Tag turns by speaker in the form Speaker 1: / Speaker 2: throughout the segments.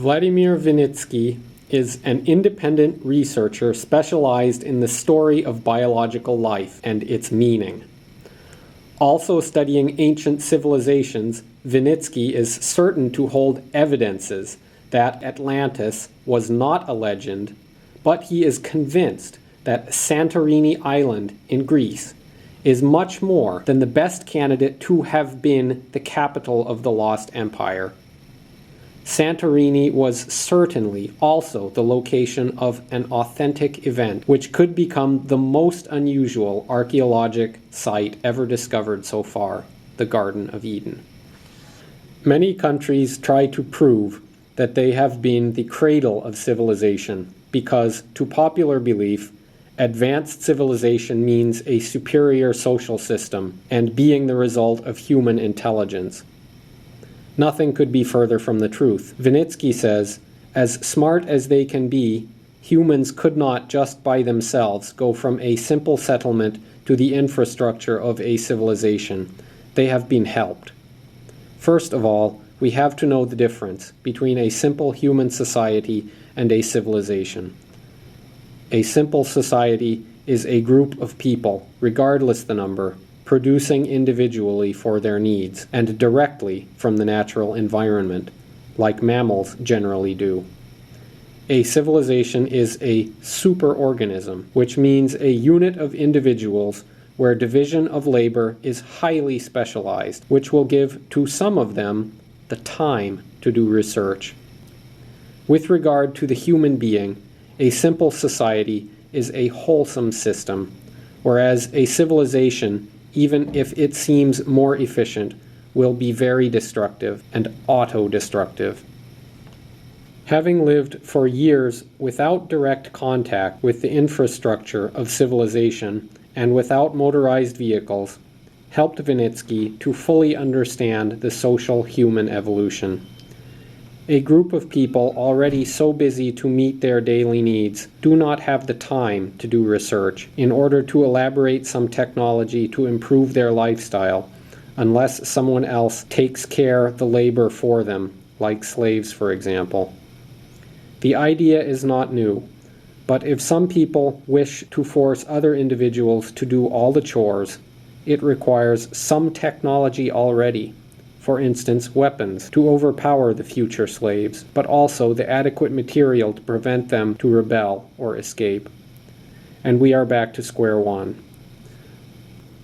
Speaker 1: Vladimir Vinitzki is an independent researcher specialized in the story of biological life and its meaning. Also studying ancient civilizations, Vinitzki is certain to hold evidences that Atlantis was not a legend, but he is convinced that Santorini Island in Greece is much more than the best candidate to have been the capital of the lost empire. Santorini was certainly also the location of an authentic event, which could become the most unusual archaeologic site ever discovered so far, the Garden of Eden. Many countries try to prove that they have been the cradle of civilization because, to popular belief, advanced civilization means a superior social system and being the result of human intelligence. Nothing could be further from the truth. Vinitzki says, as smart as they can be, humans could not just by themselves go from a simple settlement to the infrastructure of a civilization. They have been helped. First of all, we have to know the difference between a simple human society and a civilization. A simple society is a group of people, regardless the number, producing individually for their needs and directly from the natural environment, like mammals generally do. A civilization is a superorganism, which means a unit of individuals where division of labor is highly specialized, which will give to some of them the time to do research. With regard to the human being, a simple society is a wholesome system, whereas a civilization, even if it seems more efficient, will be very destructive and auto-destructive. Having lived for years without direct contact with the infrastructure of civilization and without motorized vehicles, helped Vinitzki to fully understand the social human evolution. A group of people already so busy to meet their daily needs do not have the time to do research in order to elaborate some technology to improve their lifestyle, unless someone else takes care of the labor for them, like slaves, for example. The idea is not new, but if some people wish to force other individuals to do all the chores, it requires some technology already. For instance, weapons, to overpower the future slaves, but also the adequate material to prevent them to rebel or escape. And we are back to square one.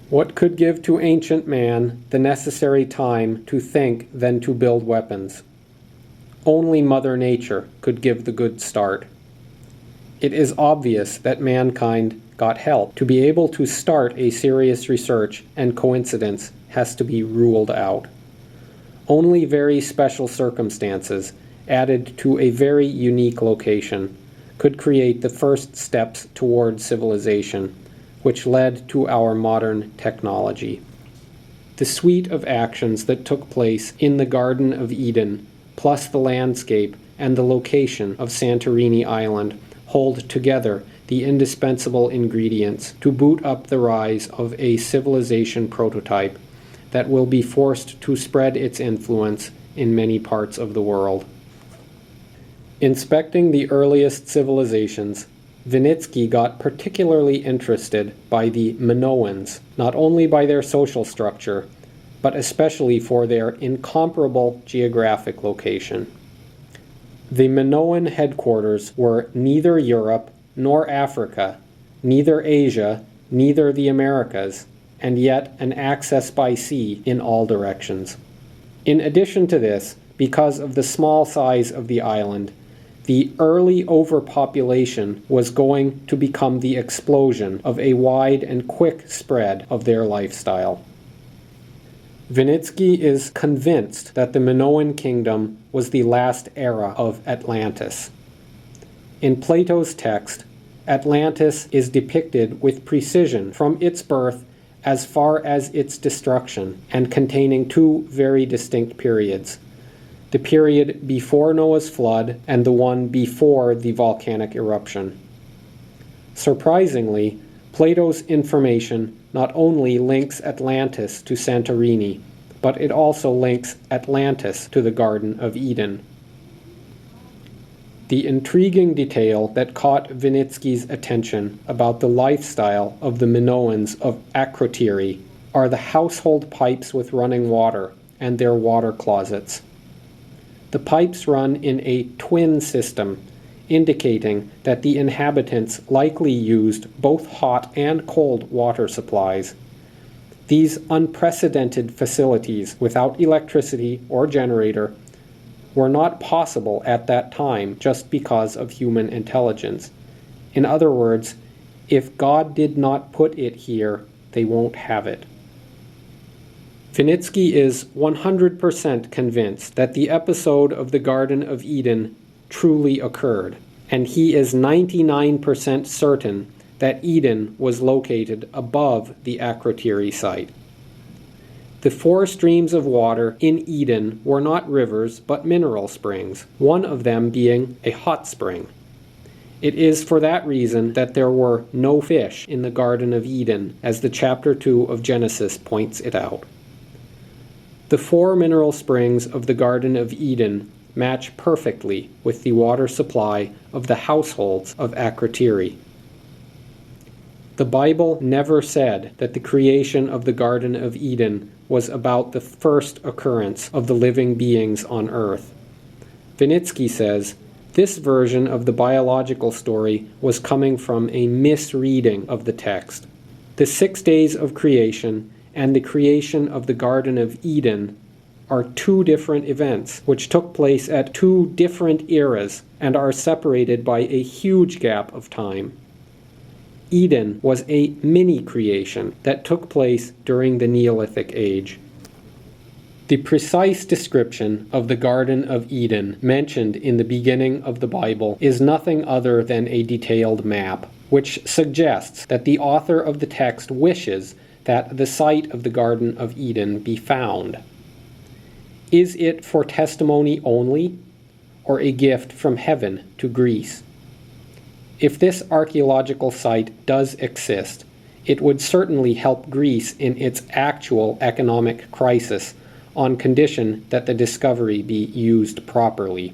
Speaker 1: What could give to ancient man the necessary time to think than to build weapons? Only Mother Nature could give the good start. It is obvious that mankind got help to be able to start a serious research, and coincidence has to be ruled out. Only very special circumstances, added to a very unique location, could create the first steps toward civilization, which led to our modern technology. The suite of actions that took place in the Garden of Eden, plus the landscape and the location of Santorini Island, hold together the indispensable ingredients to boot up the rise of a civilization prototype that will be forced to spread its influence in many parts of the world. Inspecting the earliest civilizations, Vinitzki got particularly interested by the Minoans, not only by their social structure, but especially for their incomparable geographic location. The Minoan headquarters were neither Europe nor Africa, neither Asia, neither the Americas, and yet an access by sea in all directions. In addition to this, because of the small size of the island, the early overpopulation was going to become the explosion of a wide and quick spread of their lifestyle. Vinitzki is convinced that the Minoan kingdom was the last era of Atlantis. In Plato's text, Atlantis is depicted with precision from its birth as far as its destruction, and containing two very distinct periods: the period before Noah's flood and the one before the volcanic eruption. Surprisingly, Plato's information not only links Atlantis to Santorini, but it also links Atlantis to the Garden of Eden. The intriguing detail that caught Vinitzki's attention about the lifestyle of the Minoans of Akrotiri are the household pipes with running water and their water closets. The pipes run in a twin system, indicating that the inhabitants likely used both hot and cold water supplies. These unprecedented facilities without electricity or generator were not possible at that time just because of human intelligence. In other words, if God did not put it here, they won't have it. Vinitzki is 100% convinced that the episode of the Garden of Eden truly occurred, and he is 99% certain that Eden was located above the Akrotiri site. The 4 streams of water in Eden were not rivers but mineral springs, one of them being a hot spring. It is for that reason that there were no fish in the Garden of Eden, as the chapter 2 of Genesis points it out. The 4 mineral springs of the Garden of Eden match perfectly with the water supply of the households of Akrotiri. The Bible never said that the creation of the Garden of Eden was about the first occurrence of the living beings on earth. Vinitzki says, this version of the biological story was coming from a misreading of the text. The 6 days of creation and the creation of the Garden of Eden are 2 different events which took place at 2 different eras and are separated by a huge gap of time. Eden was a mini-creation that took place during the Neolithic age. The precise description of the Garden of Eden mentioned in the beginning of the Bible is nothing other than a detailed map, which suggests that the author of the text wishes that the site of the Garden of Eden be found. Is it for testimony only, or a gift from heaven to Greece? If this archaeological site does exist, it would certainly help Greece in its actual economic crisis, on condition that the discovery be used properly.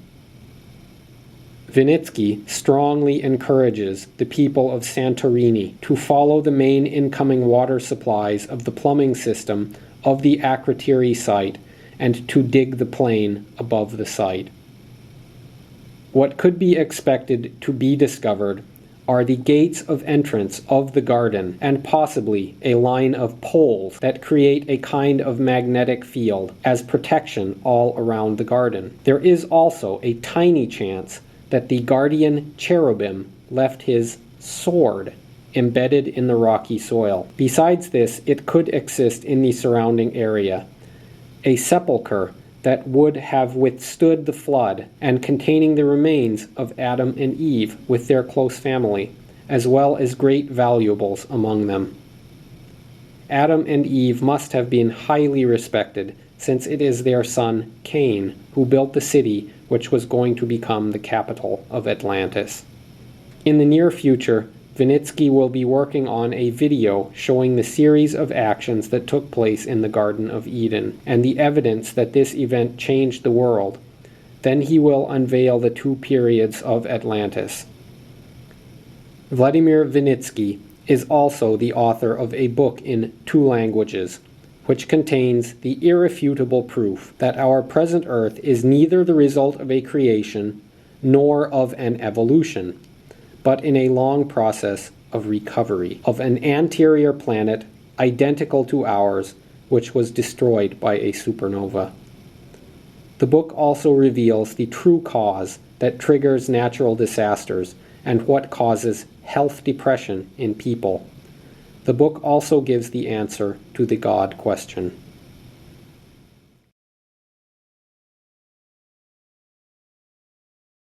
Speaker 1: Vinitzki strongly encourages the people of Santorini to follow the main incoming water supplies of the plumbing system of the Akrotiri site and to dig the plain above the site. What could be expected to be discovered are the gates of entrance of the garden and possibly a line of poles that create a kind of magnetic field as protection all around the garden. There is also a tiny chance that the guardian cherubim left his sword embedded in the rocky soil. Besides this, it could exist in the surrounding area, a sepulchre that would have withstood the flood and containing the remains of Adam and Eve with their close family, as well as great valuables among them. Adam and Eve must have been highly respected, since it is their son Cain who built the city which was going to become the capital of Atlantis. In the near future, Vinitzki will be working on a video showing the series of actions that took place in the Garden of Eden and the evidence that this event changed the world. Then he will unveil the 2 periods of Atlantis. Vladimir Vinitzki is also the author of a book in 2 languages, which contains the irrefutable proof that our present Earth is neither the result of a creation nor of an evolution, but in a long process of recovery of an anterior planet identical to ours, which was destroyed by a supernova. The book also reveals the true cause that triggers natural disasters and what causes health depression in people. The book also gives the answer to the God question.